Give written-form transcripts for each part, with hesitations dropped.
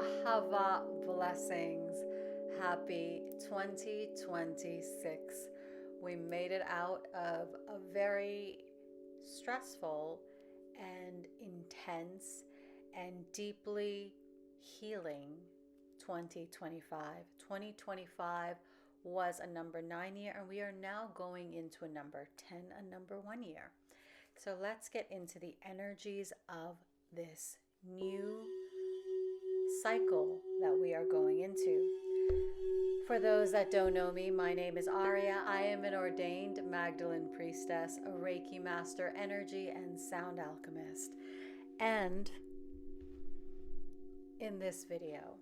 Ahava blessings. Happy 2026. We made it out of a very stressful and intense and deeply healing 2025. 2025 was a number 9 year, and we are now going into a number 10, a number 1 year. So let's get into the energies of this new cycle that we are going into. For those that don't know me, my name is Aria. I am an ordained Magdalene priestess, a Reiki master, energy and sound alchemist. And in this video,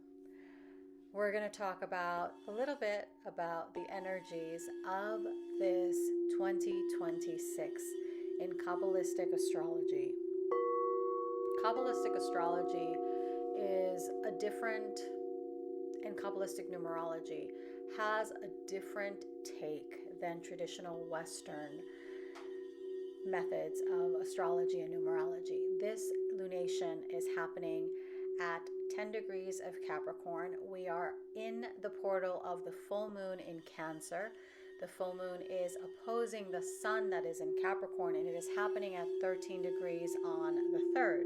we're going to talk about a little bit about the energies of this 2026 in Kabbalistic astrology. Kabbalistic astrology is a different, and Kabbalistic numerology has a different take than traditional Western methods of astrology and numerology. This lunation is happening at 10 degrees of Capricorn. We are in the portal of the full moon in Cancer. The full moon is opposing the sun that is in Capricorn, and it is happening at 13 degrees on the 3rd.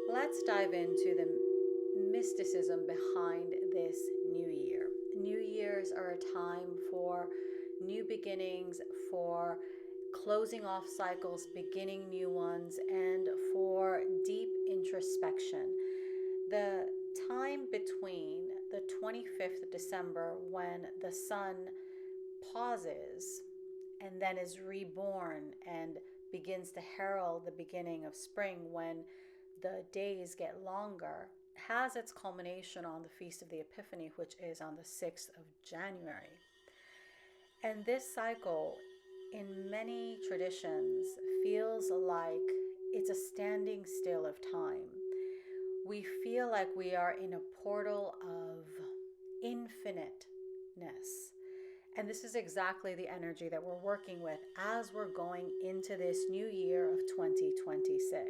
Let's dive into the mysticism behind this new year. New years are a time for new beginnings, for closing off cycles, beginning new ones, and for deep introspection. The time between the 25th of December, when the sun pauses and then is reborn and begins to herald the beginning of spring, when the days get longer, has its culmination on the Feast of the Epiphany, which is on the 6th of January. And this cycle, in many traditions, feels like it's a standing still of time. We feel like we are in a portal of infiniteness. And this is exactly the energy that we're working with as we're going into this new year of 2026.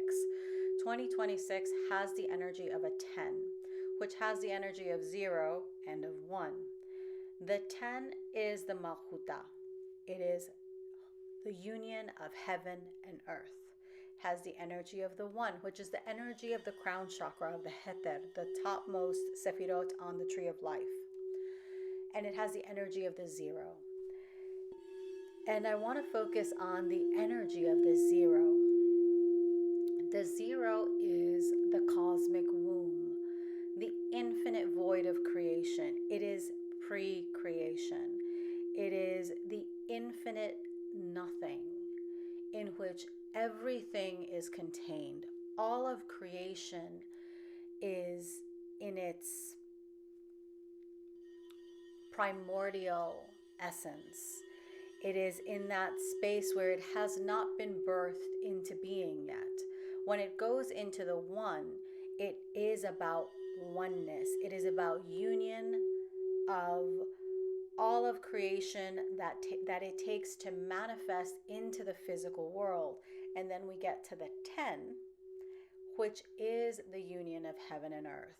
2026 has the energy of a 10, which has the energy of 0 and of 1. The 10 is the Malchuta. It is the union of heaven and earth. Has the energy of the 1, which is the energy of the crown chakra, of the Heter, the topmost Sephirot on the tree of life. And it has the energy of the 0. And I want to focus on the energy of the 0. The 0 is the cosmic womb, the infinite void of creation. It is pre-creation. It is the infinite nothing in which everything is contained. All of creation is in its primordial essence. It is in that space where it has not been birthed into being yet. When it goes into the 1, it is about oneness. It is about union of all of creation that it takes to manifest into the physical world. And then we get to the 10, which is the union of heaven and earth.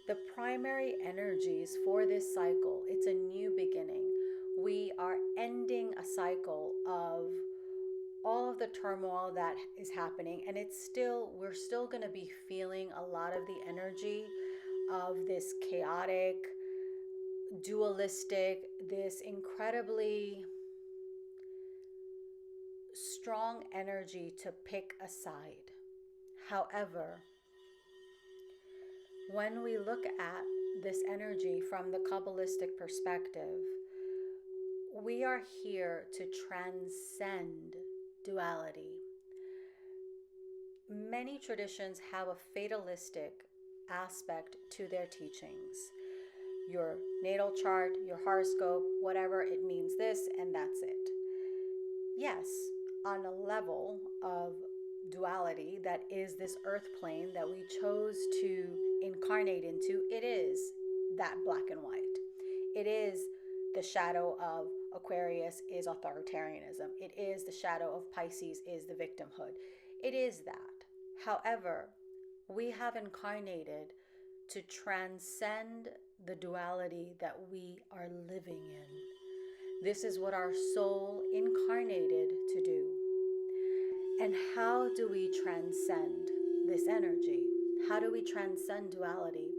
The primary energies for this cycle, it's a new beginning. We are ending a cycle of all of the turmoil that is happening, and we're still going to be feeling a lot of the energy of this chaotic, dualistic, this incredibly strong energy to pick a side. However, when we look at this energy from the Kabbalistic perspective, we are here to transcend duality. Many traditions have a fatalistic aspect to their teachings. Your natal chart, your horoscope, whatever, it means this and that's it. Yes, on a level of duality that is this earth plane that we chose to incarnate into, it is that black and white. It is the shadow of Aquarius is authoritarianism. It is the shadow of Pisces is the victimhood. It is that. However, we have incarnated to transcend the duality that we are living in. This is what our soul incarnated to do. And how do we transcend this energy? How do we transcend duality?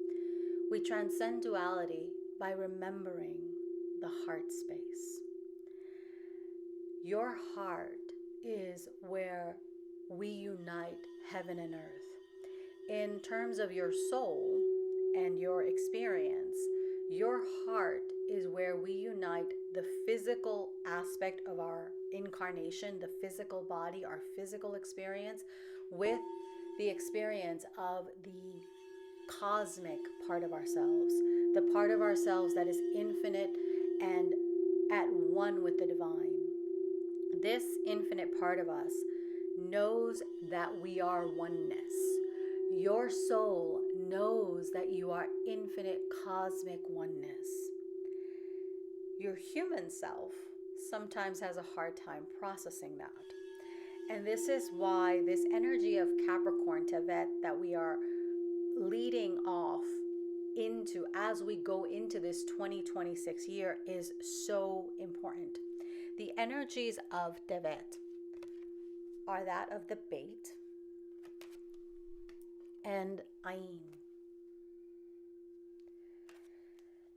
We transcend duality by remembering the heart space. Your heart is where we unite heaven and earth. In terms of your soul and your experience, your heart is where we unite the physical aspect of our incarnation, the physical body, our physical experience, with the experience of the cosmic part of ourselves, the part of ourselves that is infinite and at one with the divine. This infinite part of us knows that we are oneness. Your soul knows that you are infinite cosmic oneness. Your human self sometimes has a hard time processing that. And this is why this energy of Capricorn Tevet that we are leading off into as we go into this 2026 year is so important. The energies of Tevet are that of the Beit and Ayin.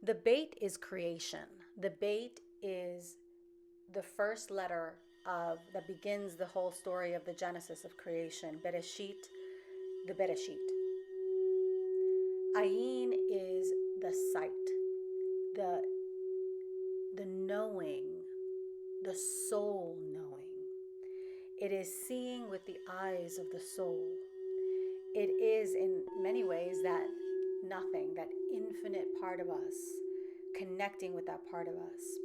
The Beit is creation. The Beit is the first letter that begins the whole story of the Genesis of creation. Bereshit, the Bereshit. Ayin is the sight, the knowing, the soul knowing. It is seeing with the eyes of the soul. It is in many ways that nothing, that infinite part of us, connecting with that part of us.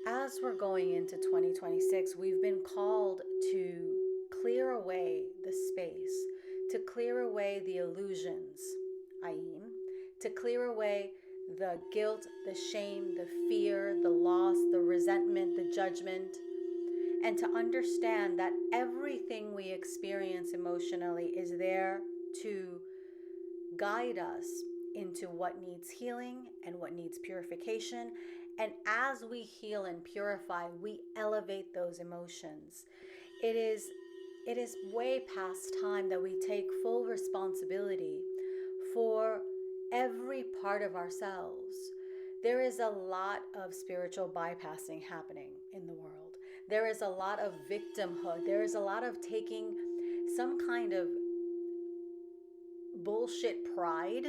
As we're going into 2026, we've been called to clear away the space, to clear away the illusions, Ayin, to clear away the guilt, the shame, the fear, the loss, the resentment, the judgment, and to understand that everything we experience emotionally is there to guide us into what needs healing and what needs purification. And as we heal and purify, we elevate those emotions. It is way past time that we take full responsibility for every part of ourselves. There is a lot of spiritual bypassing happening in the world. There is a lot of victimhood. There is a lot of taking some kind of bullshit pride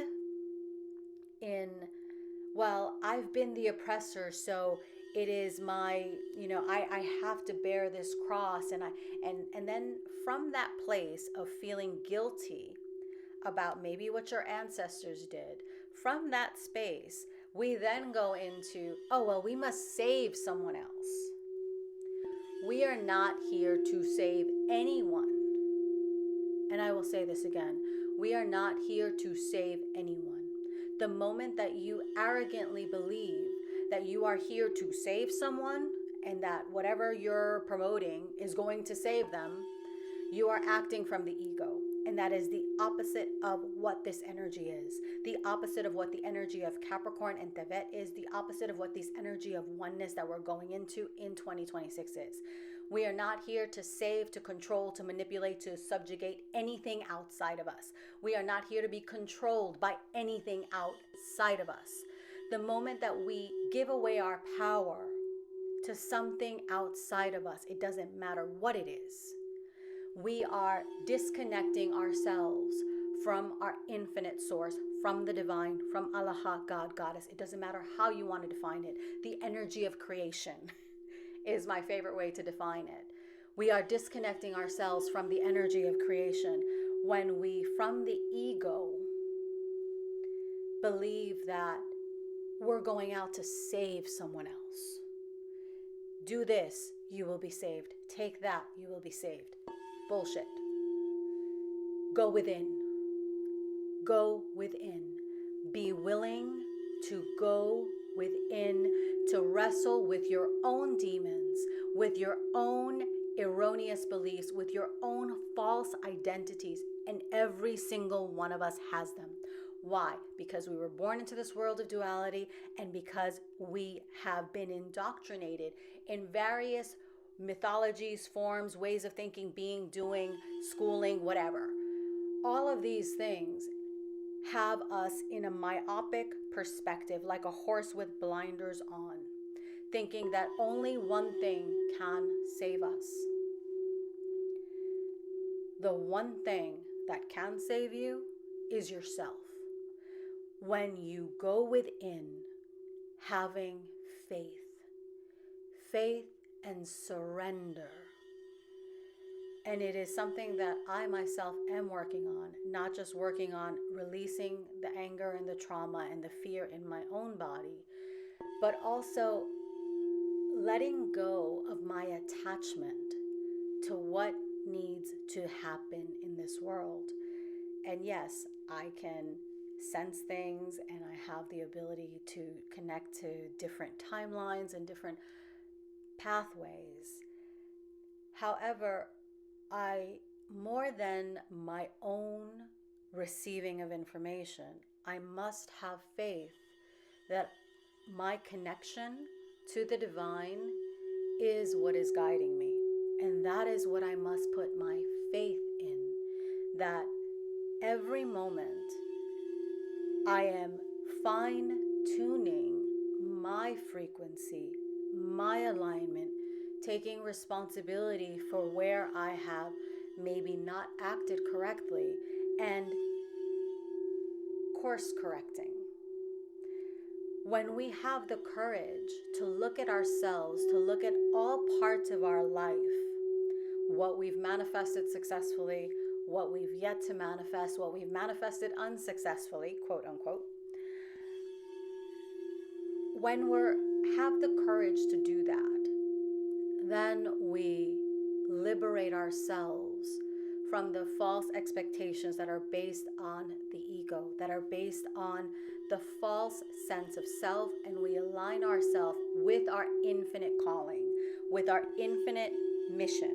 in, well, I've been the oppressor, so it is my, I have to bear this cross. And then from that place of feeling guilty about maybe what your ancestors did, from that space, we then go into, oh, well, we must save someone else. We are not here to save anyone. And I will say this again. We are not here to save anyone. The moment that you arrogantly believe that you are here to save someone and that whatever you're promoting is going to save them, you are acting from the ego. And that is the opposite of what this energy is. The opposite of what the energy of Capricorn and Tevet is. The opposite of what this energy of oneness that we're going into in 2026 is. We are not here to save, to control, to manipulate, to subjugate anything outside of us. We are not here to be controlled by anything outside of us. The moment that we give away our power to something outside of us, it doesn't matter what it is. We are disconnecting ourselves from our infinite source, from the divine, from Allah, God, Goddess. It doesn't matter how you want to define it. The energy of creation is my favorite way to define it. We are disconnecting ourselves from the energy of creation when we, from the ego, believe that we're going out to save someone else. Do this, you will be saved. Take that, you will be saved. Bullshit. Go within. Go within. Be willing to go within, to wrestle with your own demons, with your own erroneous beliefs, with your own false identities, and every single one of us has them. Why? Because we were born into this world of duality, and because we have been indoctrinated in various mythologies, forms, ways of thinking, being, doing, schooling, whatever. All of these things have us in a myopic perspective, like a horse with blinders on, thinking that only one thing can save us. The one thing that can save you is yourself. When you go within, having faith and surrender. And it is something that I myself am working on, not just working on releasing the anger and the trauma and the fear in my own body, but also letting go of my attachment to what needs to happen in this world. And yes, I can sense things, and I have the ability to connect to different timelines and different pathways. However, more than my own receiving of information, I must have faith that my connection to the divine is what is guiding me. And that is what I must put my faith in, that every moment I am fine-tuning my frequency, my alignment, taking responsibility for where I have maybe not acted correctly, and course correcting. When we have the courage to look at ourselves, to look at all parts of our life, what we've manifested successfully, what we've yet to manifest, what we've manifested unsuccessfully, quote unquote. When we have the courage to do that, then we liberate ourselves from the false expectations that are based on the ego, that are based on the false sense of self, and we align ourselves with our infinite calling, with our infinite mission.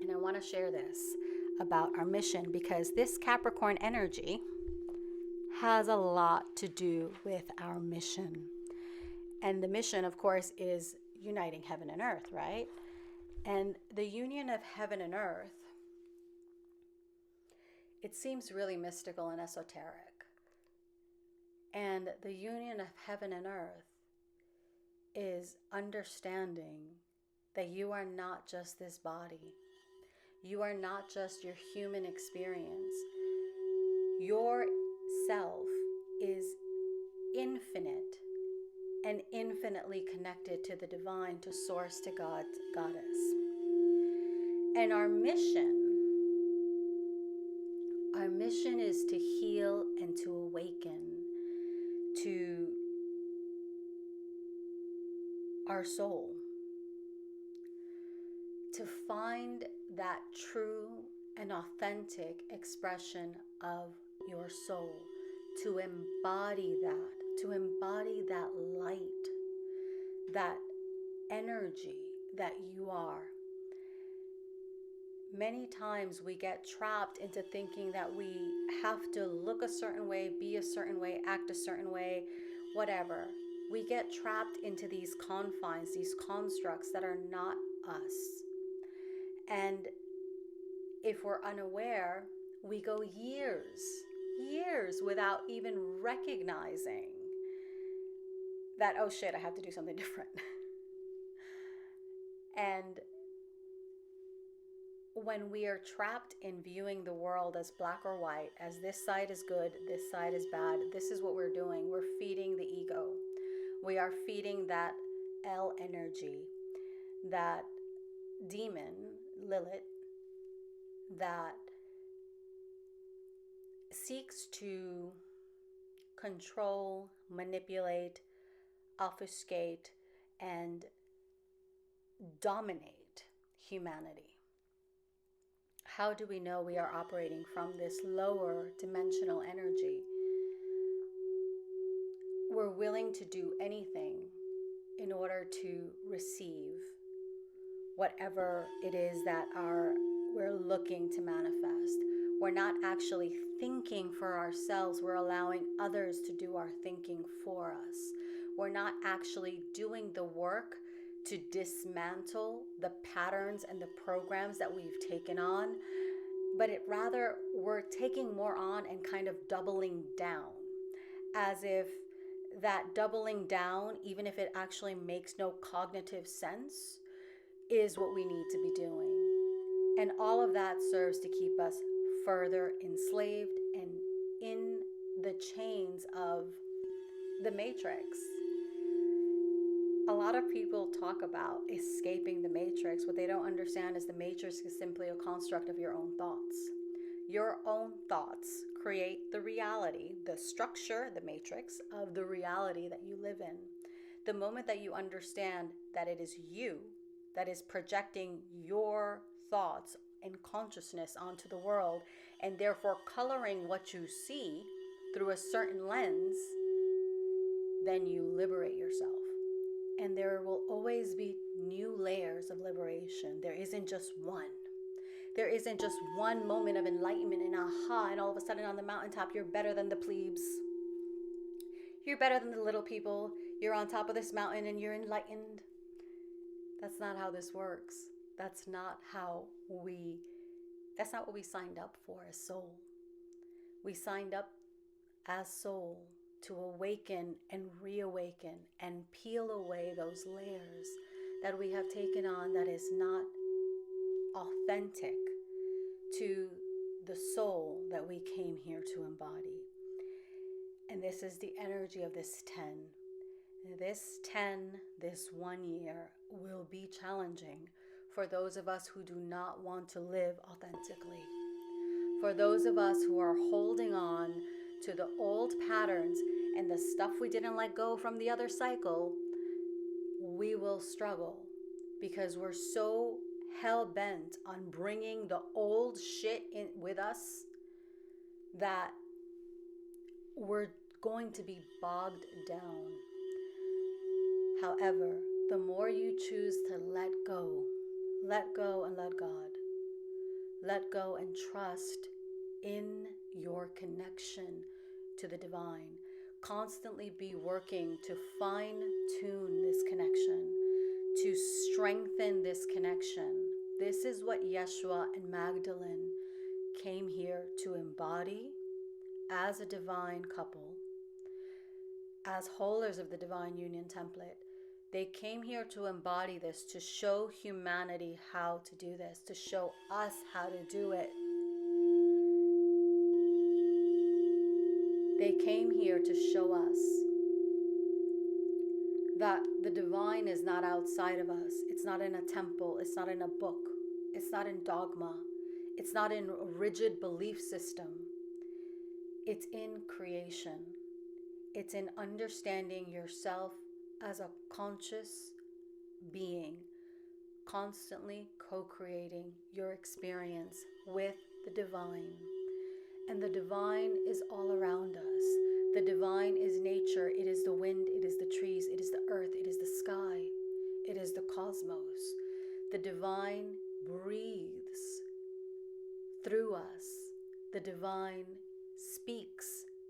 And I want to share this about our mission, because this Capricorn energy has a lot to do with our mission. And the mission, of course, is uniting heaven and earth, right? And the union of heaven and earth, it seems really mystical and esoteric. And the union of heaven and earth is understanding that you are not just this body. You are not just your human experience. Your self is infinite and infinitely connected to the divine, to source, to God, goddess. And our mission is to heal and to awaken to our soul, to find that true and authentic expression of your soul, to embody that light, that energy that you are. Many times we get trapped into thinking that we have to look a certain way, be a certain way, act a certain way, whatever. We get trapped into these confines, these constructs that are not us. And if we're unaware, we go years without even recognizing that, oh shit, I have to do something different. And when we are trapped in viewing the world as black or white, as this side is good, this side is bad, this is what we're doing. We're feeding the ego. We are feeding that L energy, that demon, Lilith, that seeks to control, manipulate, obfuscate, and dominate humanity. How do we know we are operating from this lower dimensional energy? We're willing to do anything in order to receive whatever it is that we're looking to manifest. We're not actually thinking for ourselves. We're allowing others to do our thinking for us. We're not actually doing the work to dismantle the patterns and the programs that we've taken on, but rather we're taking more on and kind of doubling down, as if that doubling down, even if it actually makes no cognitive sense, is what we need to be doing. And all of that serves to keep us further enslaved and in the chains of the matrix. A lot of people talk about escaping the matrix. What they don't understand is the matrix is simply a construct of your own thoughts. Your own thoughts create the reality, the structure, the matrix of the reality that you live in. The moment that you understand that it is you that is projecting your thoughts and consciousness onto the world, and therefore coloring what you see through a certain lens, then you liberate yourself. And there will always be new layers of liberation. There isn't just one. There isn't just one moment of enlightenment and aha, and all of a sudden on the mountaintop, you're better than the plebes. You're better than the little people. You're on top of this mountain and you're enlightened. That's not how this works. That's not what we signed up for as soul. We signed up as soul to awaken and reawaken and peel away those layers that we have taken on that is not authentic to the soul that we came here to embody. And this is the energy of this 10. This 1 year will be challenging for those of us who do not want to live authentically. For those of us who are holding on to the old patterns and the stuff we didn't let go from the other cycle, we will struggle because we're so hell-bent on bringing the old shit in with us that we're going to be bogged down. However, the more you choose to let go and let God, let go and trust in your connection to the divine. Constantly be working to fine-tune this connection, to strengthen this connection. This is what Yeshua and Magdalene came here to embody as a divine couple, as holders of the divine union template. They came here to embody this, to show humanity how to do this, to show us how to do it. They came here to show us that the divine is not outside of us. It's not in a temple. It's not in a book. It's not in dogma. It's not in a rigid belief system. It's in creation. It's in understanding yourself as a conscious being, constantly co-creating your experience with the divine. And the divine is all around us. The divine is nature. It is the wind. It is the trees. It is the earth. It is the sky. It is the cosmos. The divine breathes through us. The divine speaks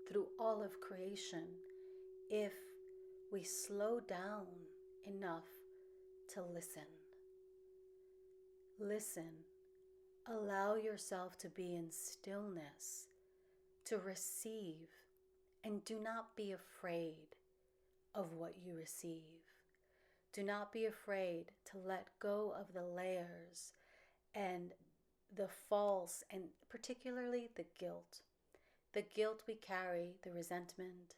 through all of creation if we slow down enough to listen. Listen. Allow yourself to be in stillness, to receive, and do not be afraid of what you receive. Do not be afraid to let go of the layers and the false, and particularly the guilt. The guilt we carry, the resentment,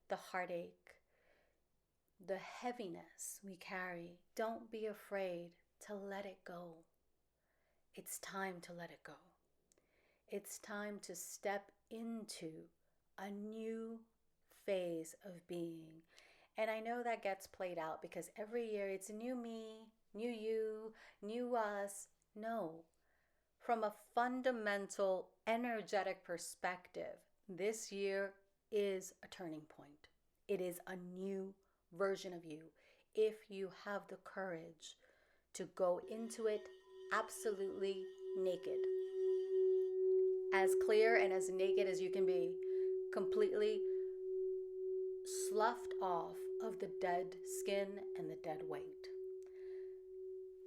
the heartache, the heaviness we carry. Don't be afraid to let it go. It's time to let it go. It's time to step into a new phase of being. And I know that gets played out because every year it's a new me, new you, new us. No. From a fundamental energetic perspective, this year is a turning point. It is a new version of you if you have the courage to go into it absolutely naked. As clear and as naked as you can be, completely sloughed off of the dead skin and the dead weight.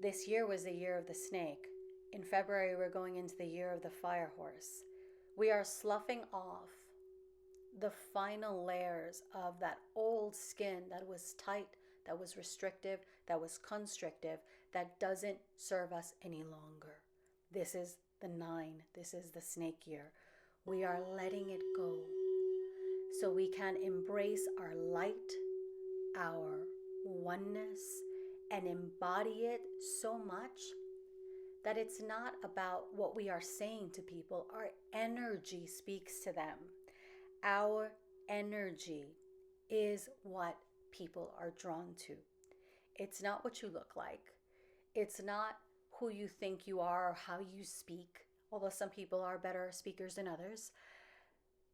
This year was the year of the snake. In February, we're going into the year of the fire horse. We are sloughing off the final layers of that old skin that was tight, that was restrictive, that was constrictive, that doesn't serve us any longer. This is the 9. This is the snake year. We are letting it go so we can embrace our light, our oneness, and embody it so much that it's not about what we are saying to people. Our energy speaks to them. Our energy is what people are drawn to. It's not what you look like. It's not who you think you are or how you speak, although some people are better speakers than others.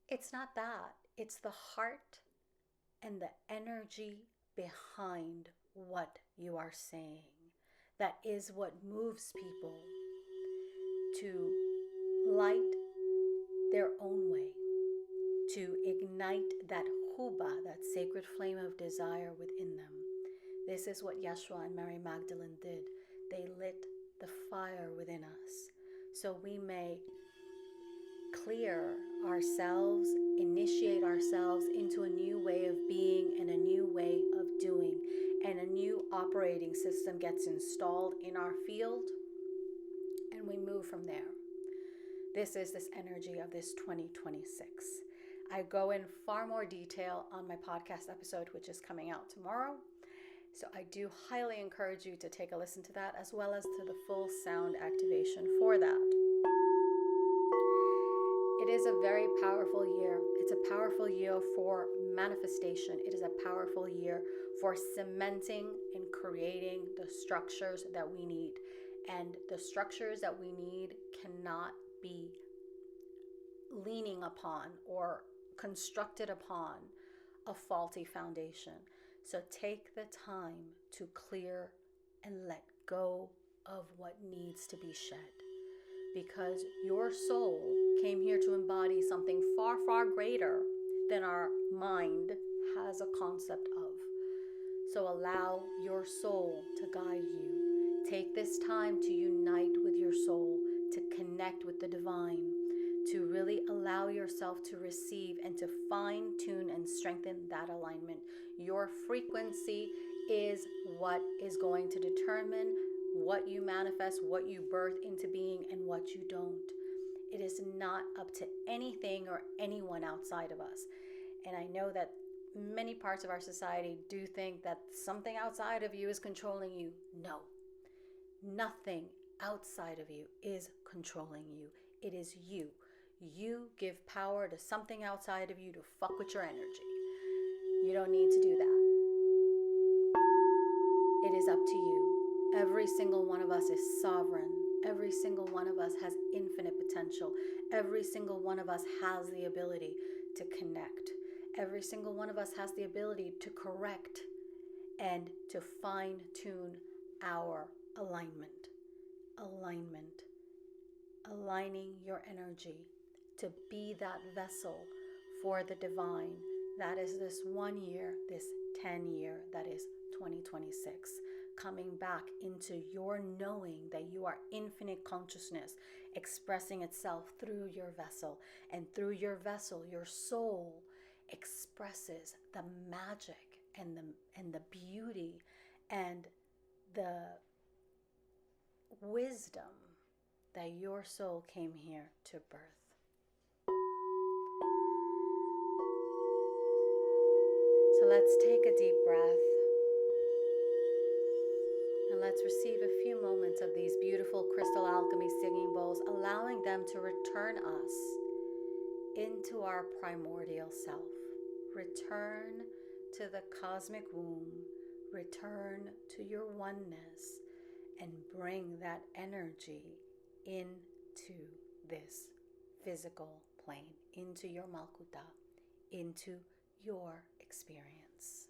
It's not that. It's the heart and the energy behind what you are saying. That is what moves people to light their own way, to ignite that huba, that sacred flame of desire within them. This is what Yeshua and Mary Magdalene did. They lit the fire within us so we may clear ourselves, initiate ourselves into a new way of being and a new way of doing, and a new operating system gets installed in our field, and we move from there. This is this energy of this 2026. I go in far more detail on my podcast episode, which is coming out tomorrow. So I do highly encourage you to take a listen to that, as well as to the full sound activation for that. It is a very powerful year. It's a powerful year for manifestation. It is a powerful year for cementing and creating the structures that we need. And the structures that we need cannot be leaning upon or constructed upon a faulty foundation. So take the time to clear and let go of what needs to be shed. Because your soul came here to embody something far, far greater than our mind has a concept of. So allow your soul to guide you. Take this time to unite with your soul, to connect with the divine, to really allow yourself to receive and to fine-tune and strengthen that alignment. Your frequency is what is going to determine what you manifest, what you birth into being, and what you don't. It is not up to anything or anyone outside of us. And I know that many parts of our society do think that something outside of you is controlling you. No, nothing outside of you is controlling you. It is you. You give power to something outside of you to fuck with your energy. You don't need to do that. It is up to you. Every single one of us is sovereign. Every single one of us has infinite potential. Every single one of us has the ability to connect. Every single one of us has the ability to correct and to fine-tune our alignment. Alignment. Aligning your energy to be that vessel for the divine. That is this 1 year, this 10 year, that is 2026. Coming back into your knowing that you are infinite consciousness expressing itself through your vessel. And through your vessel, your soul expresses the magic and the beauty and the wisdom that your soul came here to birth. So let's take a deep breath. And let's receive a few moments of these beautiful crystal alchemy singing bowls, allowing them to return us into our primordial self. Return to the cosmic womb. Return to your oneness and bring that energy into this physical plane, into your Malkuta, into your experience.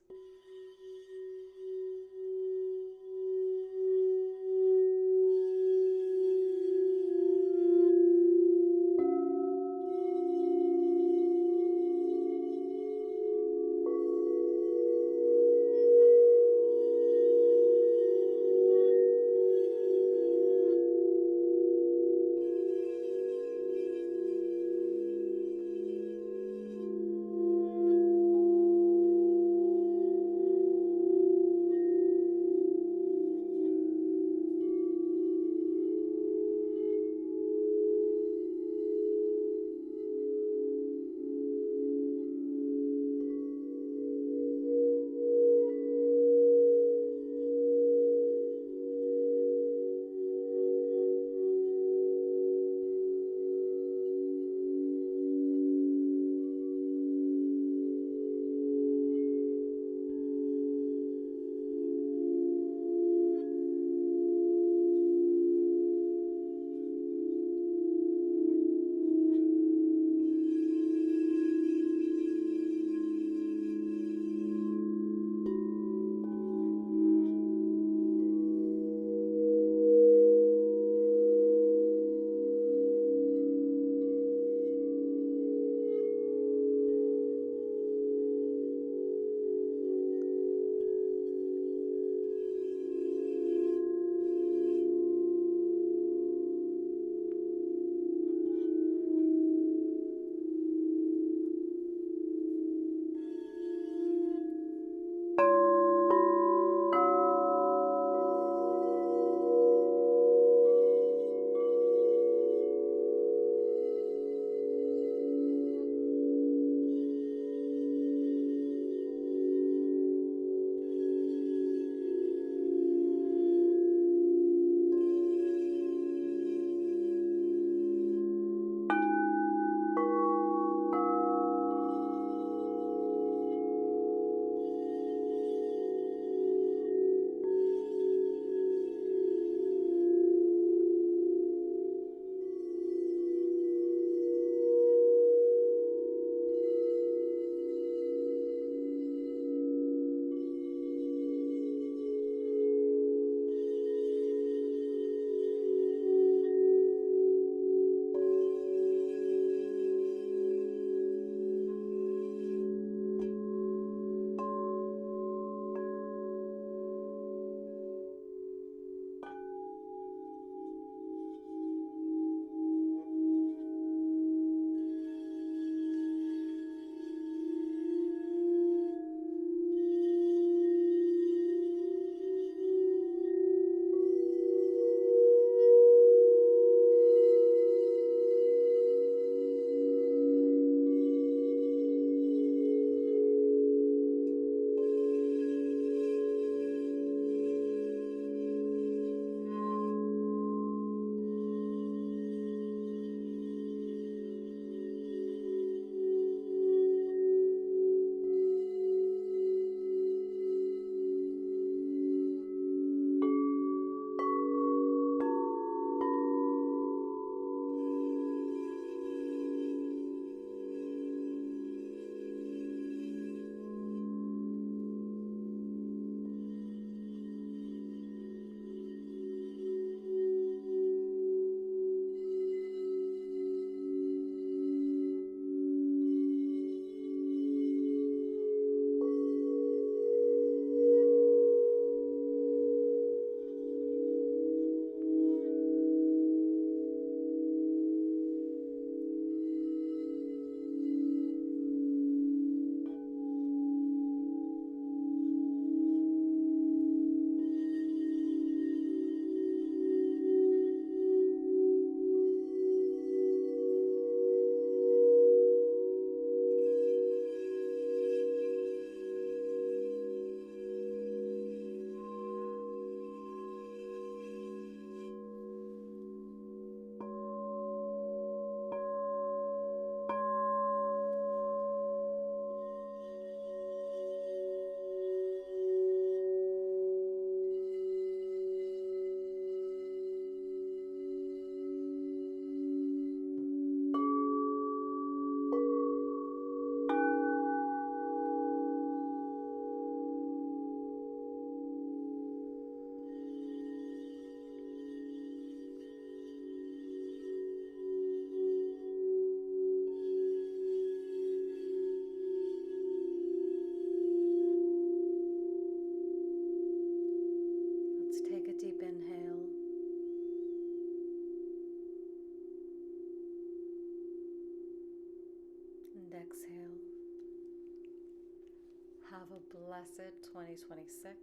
Have a blessed 2026.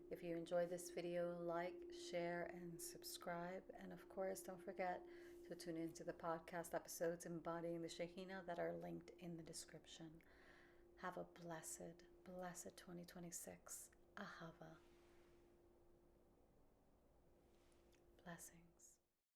If you enjoyed this video, like, share, and subscribe. And of course, don't forget to tune into the podcast episodes Embodying the Shekinah that are linked in the description. Have a blessed 2026. Ahava. Blessings.